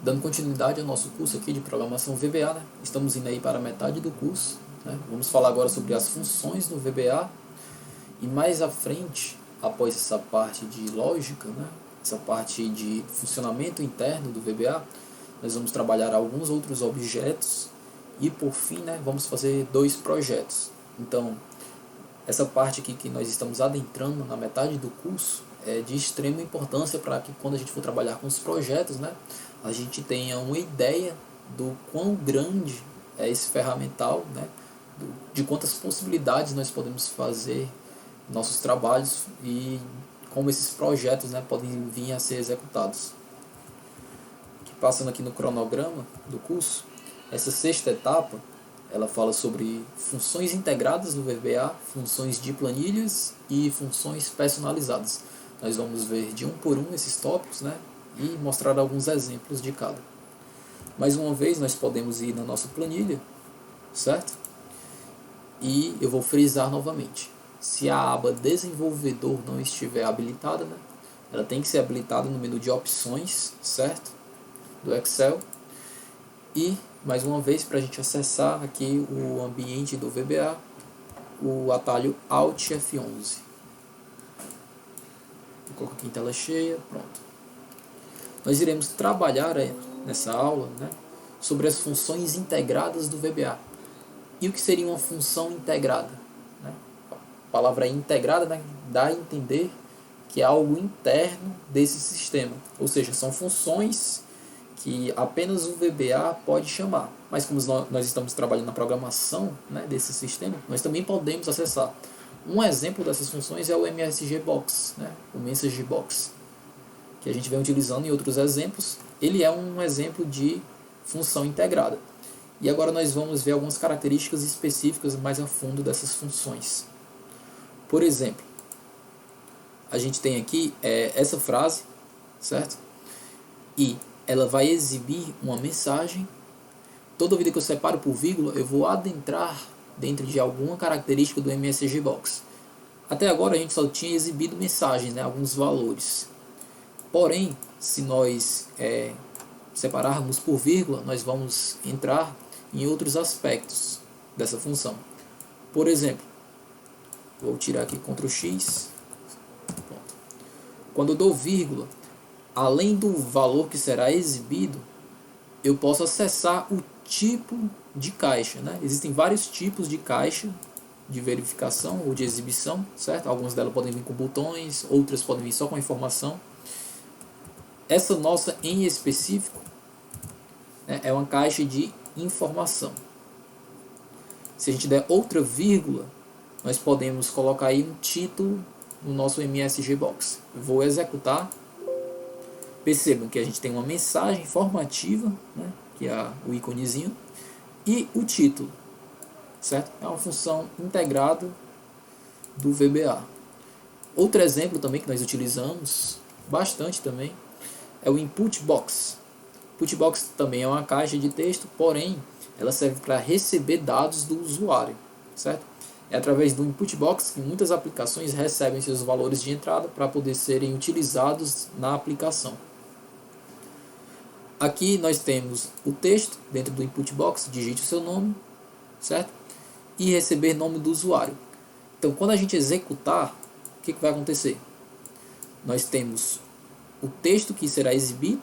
Dando continuidade ao nosso curso aqui de programação VBA, né? Estamos indo aí para a metade do curso, né? Vamos falar agora sobre as funções do VBA e mais à frente, após essa parte de lógica, né? Essa parte de funcionamento interno do VBA, nós vamos trabalhar alguns outros objetos e por fim, né, vamos fazer 2 projetos. Então, essa parte aqui que nós estamos adentrando na metade do curso é de extrema importância para que quando a gente for trabalhar com os projetos, né, a gente tenha uma ideia do quão grande é esse ferramental, né, de quantas possibilidades nós podemos fazer nossos trabalhos e como esses projetos, né, podem vir a ser executados. Passando aqui no cronograma do curso, essa 6ª etapa, ela fala sobre funções integradas no VBA, funções de planilhas e funções personalizadas. Nós vamos ver de um por um esses tópicos, né, e mostrar alguns exemplos de cada. Mais uma vez, nós podemos ir na nossa planilha, certo? E eu vou frisar novamente. Se a aba desenvolvedor não estiver habilitada, né, ela tem que ser habilitada no menu de opções, certo? Do Excel. E mais uma vez, para a gente acessar aqui o ambiente do VBA, o atalho Alt F11. Vou colocar aqui em tela cheia, pronto. Nós iremos trabalhar nessa aula, né, sobre as funções integradas do VBA. E o que seria uma função integrada? Né? A palavra integrada, né, dá a entender que é algo interno desse sistema. Ou seja, são funções que apenas o VBA pode chamar. Mas como nós estamos trabalhando na programação, né, desse sistema, nós também podemos acessar. Um exemplo dessas funções é o MSG Box, né, o Message Box, que a gente vem utilizando em outros exemplos. Ele é um exemplo de função integrada. E agora nós vamos ver algumas características específicas mais a fundo dessas funções. Por exemplo, a gente tem aqui essa frase, certo? E ela vai exibir uma mensagem. Toda vida que eu separo por vírgula, eu vou adentrar dentro de alguma característica do MSG Box. Até agora a gente só tinha exibido mensagens, né, alguns valores. Porém, se nós separarmos por vírgula, nós vamos entrar em outros aspectos dessa função. Por exemplo, vou tirar aqui Ctrl X. Pronto. Quando eu dou vírgula, além do valor que será exibido, eu posso acessar o tipo de caixa, né? Existem vários tipos de caixa de verificação ou de exibição, certo? Algumas delas podem vir com botões, outras podem vir só com informação. Essa nossa em específico, né, é uma caixa de informação. Se a gente der outra vírgula, nós podemos colocar aí um título no nosso MSG Box. Eu vou executar. Percebam que a gente tem uma mensagem informativa, né, que é o íconezinho, e o título, certo? É uma função integrada do VBA. Outro exemplo também que nós utilizamos bastante também é o Input Box. Input Box também é uma caixa de texto, porém ela serve para receber dados do usuário, certo? É através do Input Box que muitas aplicações recebem seus valores de entrada para poder serem utilizados na aplicação. Aqui nós temos o texto dentro do Input Box, digite o seu nome, certo? E receber nome do usuário. Então, quando a gente executar, o que vai acontecer? Nós temos o texto que será exibido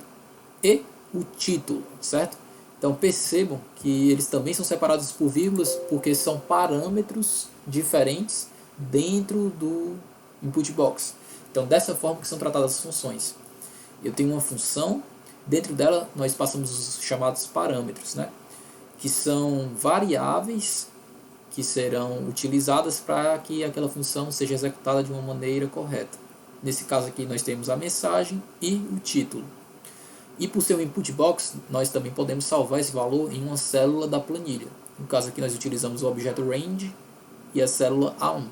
e o título, certo? Então, percebam que eles também são separados por vírgulas porque são parâmetros diferentes dentro do Input Box. Então, dessa forma que são tratadas as funções. Eu tenho uma função, dentro dela nós passamos os chamados parâmetros, né? Que são variáveis que serão utilizadas para que aquela função seja executada de uma maneira correta. Nesse caso aqui nós temos a mensagem e o título. E por ser um Input Box, nós também podemos salvar esse valor em uma célula da planilha. No caso aqui nós utilizamos o objeto range e a célula A1.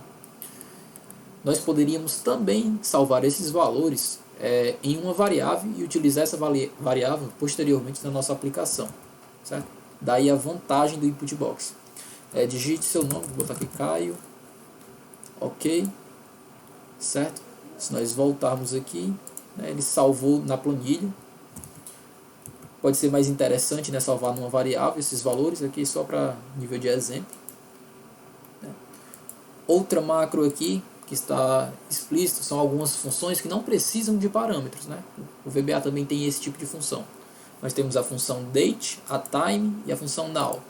Nós poderíamos também salvar esses valores em uma variável e utilizar essa variável posteriormente na nossa aplicação, certo? Daí a vantagem do Input Box. Digite seu nome, vou botar aqui Caio, ok, certo? Se nós voltarmos aqui, né, ele salvou na planilha. pode ser mais interessante, né, salvar numa variável esses valores aqui só para nível de exemplo. Outra macro aqui que está explícito são algumas funções que não precisam de parâmetros, né? O VBA também tem esse tipo de função. Nós temos a função date, a time e a função now.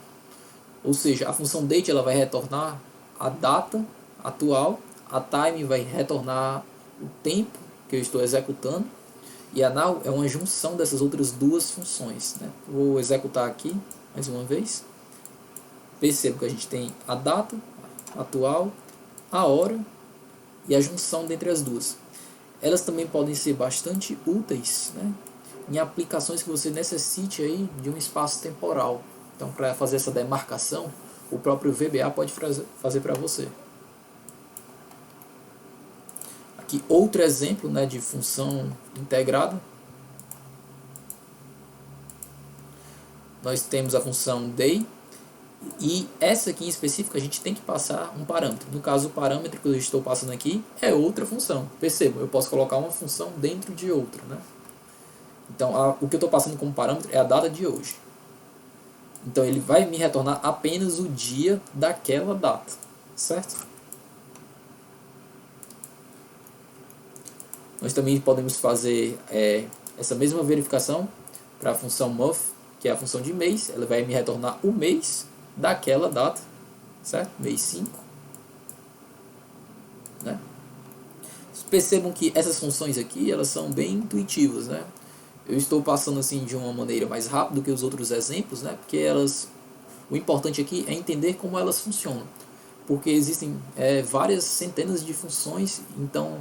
Ou seja, a função date ela vai retornar a data atual, a time vai retornar o tempo que eu estou executando, e a now é uma junção dessas outras duas funções, né? Vou executar aqui mais uma vez. Percebo que a gente tem a data atual, a hora e a junção dentre as duas. Elas também podem ser bastante úteis, né, em aplicações que você necessite aí de um espaço temporal. Então, para fazer essa demarcação, o próprio VBA pode fazer para você. Aqui outro exemplo, né, de função integrada. Nós temos a função day, e essa aqui em específico a gente tem que passar um parâmetro. No caso, o parâmetro que eu estou passando aqui é outra função. Perceba, eu posso colocar uma função dentro de outra, né? Então, o que eu estou passando como parâmetro é a data de hoje. Então, ele vai me retornar apenas o dia daquela data, certo? Nós também podemos fazer essa mesma verificação para a função month, que é a função de mês. Ela vai me retornar o mês daquela data, certo? Mês 5. Né? Percebam que essas funções aqui, elas são bem intuitivas, né? Eu estou passando assim de uma maneira mais rápida do que os outros exemplos, né? Porque elas, o importante aqui é entender como elas funcionam, porque existem várias centenas de funções, então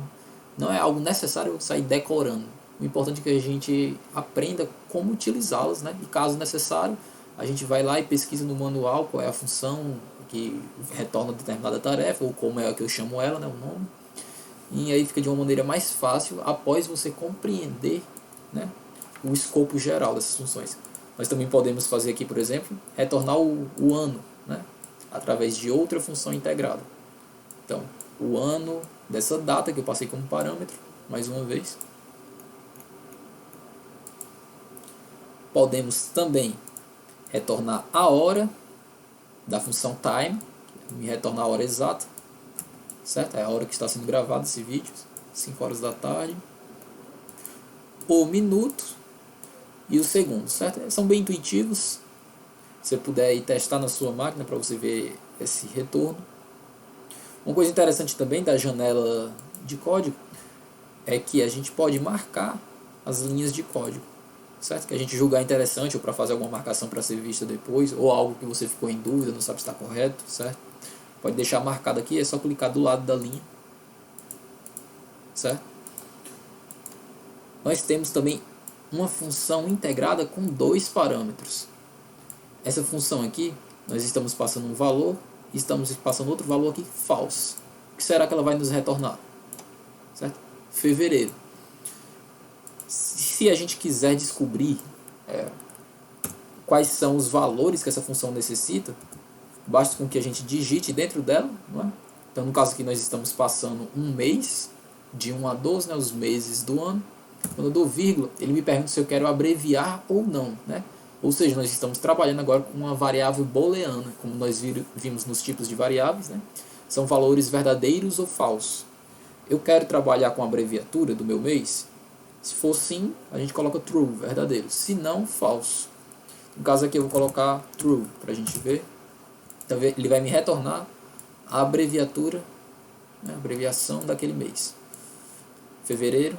não é algo necessário sair decorando. O importante é que a gente aprenda como utilizá-las, né? E caso necessário, a gente vai lá e pesquisa no manual qual é a função que retorna determinada tarefa, ou como é que eu chamo ela, né, o nome. E aí fica de uma maneira mais fácil após você compreender, né, o escopo geral dessas funções. Nós também podemos fazer aqui, por exemplo, retornar o ano, né, através de outra função integrada. Então, o ano dessa data que eu passei como parâmetro, mais uma vez. Podemos também retornar a hora da função time, me retorna a hora exata, certo? É a hora que está sendo gravado esse vídeo, 5 horas da tarde. O minuto e o segundo, certo? São bem intuitivos. Se você puder ir testar na sua máquina para você ver esse retorno. Uma coisa interessante também da janela de código é que a gente pode marcar as linhas de código, certo? Que a gente julgar interessante, ou para fazer alguma marcação para ser vista depois, ou algo que você ficou em dúvida, não sabe se está correto, certo? Pode deixar marcado aqui, é só clicar do lado da linha, certo? Nós temos também uma função integrada com 2 parâmetros. Essa função aqui, nós estamos passando um valor e estamos passando outro valor aqui, false. O que será que ela vai nos retornar? Certo? Fevereiro. Se a gente quiser descobrir quais são os valores que essa função necessita, basta com que a gente digite dentro dela, não é? Então, no caso aqui, nós estamos passando um mês, de 1 a 12, né, os meses do ano. Quando eu dou vírgula, ele me pergunta se eu quero abreviar ou não, né? Ou seja, nós estamos trabalhando agora com uma variável booleana, como nós vimos nos tipos de variáveis, né? São valores verdadeiros ou falsos. Eu quero trabalhar com a abreviatura do meu mês? Se for sim, a gente coloca true, verdadeiro. Se não, falso. No caso aqui eu vou colocar true, para a gente ver. Então ele vai me retornar a abreviatura, né, a abreviação daquele mês. Fevereiro.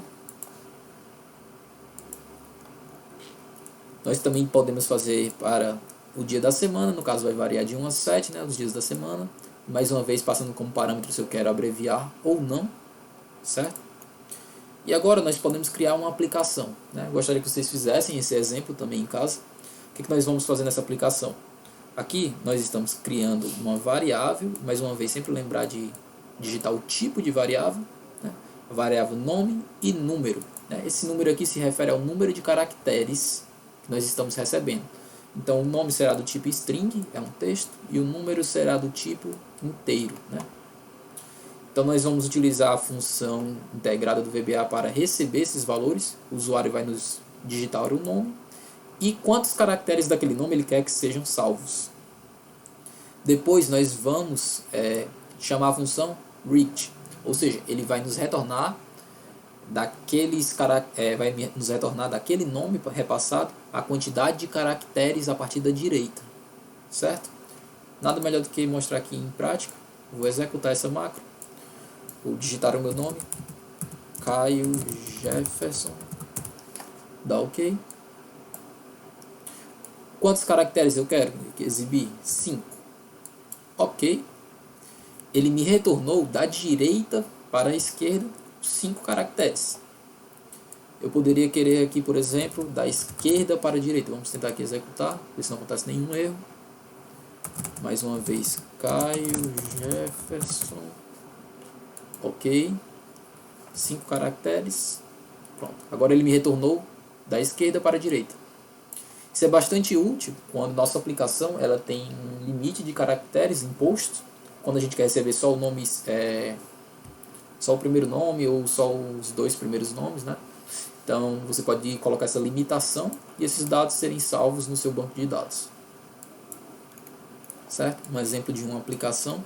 Nós também podemos fazer para o dia da semana, no caso vai variar de 1 a 7, né, os dias da semana. Mais uma vez passando como parâmetro se eu quero abreviar ou não, certo? E agora nós podemos criar uma aplicação, né? Gostaria que vocês fizessem esse exemplo também em casa. O que nós vamos fazer nessa aplicação? Aqui nós estamos criando uma variável, mais uma vez sempre lembrar de digitar o tipo de variável, né? A variável nome e número, né? Esse número aqui se refere ao número de caracteres que nós estamos recebendo. Então o nome será do tipo string, é um texto, e o número será do tipo inteiro, né? Então nós vamos utilizar a função integrada do VBA para receber esses valores. O usuário vai nos digitar o nome e quantos caracteres daquele nome ele quer que sejam salvos. Depois nós vamos chamar a função read, ou seja, ele vai nos retornar vai nos retornar daquele nome repassado a quantidade de caracteres a partir da direita, certo? Nada melhor do que mostrar aqui em prática. Vou executar essa macro, vou digitar o meu nome, Caio Jefferson, dá OK. Quantos caracteres eu quero exibir? 5. OK. Ele me retornou da direita para a esquerda 5 caracteres. Eu poderia querer aqui, por exemplo, da esquerda para a direita. Vamos tentar aqui executar, ver se não acontece nenhum erro. Mais uma vez, Caio Jefferson. OK. 5 caracteres. Pronto. Agora ele me retornou da esquerda para a direita. Isso é bastante útil quando nossa aplicação ela tem um limite de caracteres imposto. Quando a gente quer receber só o nome, só o primeiro nome ou só os 2 primeiros nomes, né? Então você pode colocar essa limitação e esses dados serem salvos no seu banco de dados. Certo? Um exemplo de uma aplicação.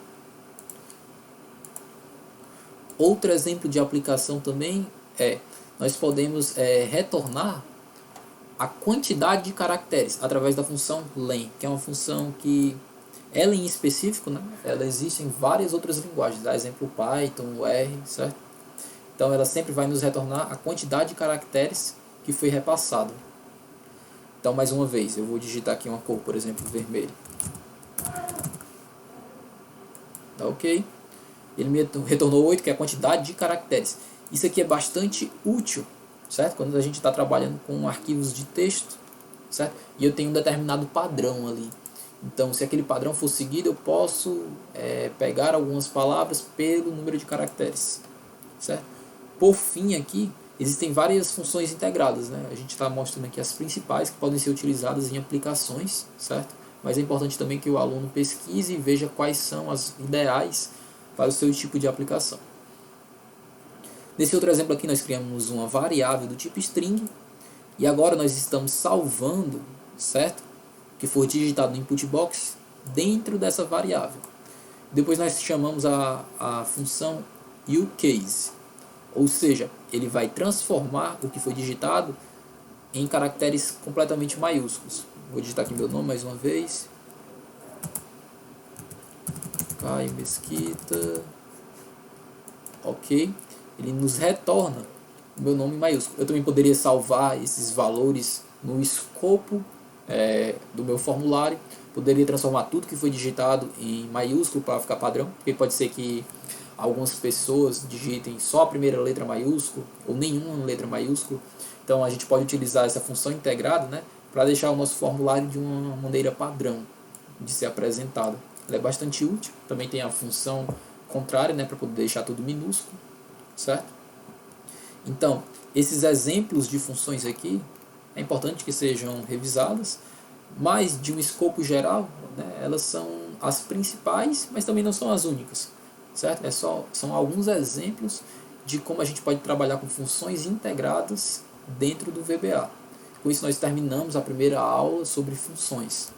Outro exemplo de aplicação também nós podemos retornar a quantidade de caracteres através da função len, que é uma função que ela em específico, né, ela existe em várias outras linguagens, dá exemplo Python, o R, certo? Então ela sempre vai nos retornar a quantidade de caracteres que foi repassado. Então mais uma vez, eu vou digitar aqui uma cor, por exemplo, vermelho. Tá OK? Ele me retornou 8, que é a quantidade de caracteres. Isso aqui é bastante útil, certo? Quando a gente está trabalhando com arquivos de texto, certo? E eu tenho um determinado padrão ali. Então, se aquele padrão for seguido, eu posso pegar algumas palavras pelo número de caracteres, certo? Por fim, aqui existem várias funções integradas, né? A gente está mostrando aqui as principais que podem ser utilizadas em aplicações, certo? Mas é importante também que o aluno pesquise e veja quais são as ideais para o seu tipo de aplicação. Nesse outro exemplo aqui nós criamos uma variável do tipo string e agora nós estamos salvando, certo? Que for digitado no input box dentro dessa variável. Depois nós chamamos a função uCase, ou seja, ele vai transformar o que foi digitado em caracteres completamente maiúsculos. Vou digitar aqui meu nome mais uma vez. Caio Mesquita. OK. Ele nos retorna o meu nome maiúsculo. Eu também poderia salvar esses valores no escopo do meu formulário. Poderia transformar tudo que foi digitado em maiúsculo para ficar padrão, porque pode ser que algumas pessoas digitem só a primeira letra maiúsculo ou nenhuma letra maiúscula. Então a gente pode utilizar essa função integrada, né, para deixar o nosso formulário de uma maneira padrão de ser apresentado. Ela é bastante útil. Também tem a função contrária, né, para poder deixar tudo minúsculo, certo? Então, esses exemplos de funções aqui é importante que sejam revisadas, mas de um escopo geral, né, elas são as principais, mas também não são as únicas, certo? São alguns exemplos de como a gente pode trabalhar com funções integradas dentro do VBA. Com isso nós terminamos a primeira aula sobre funções.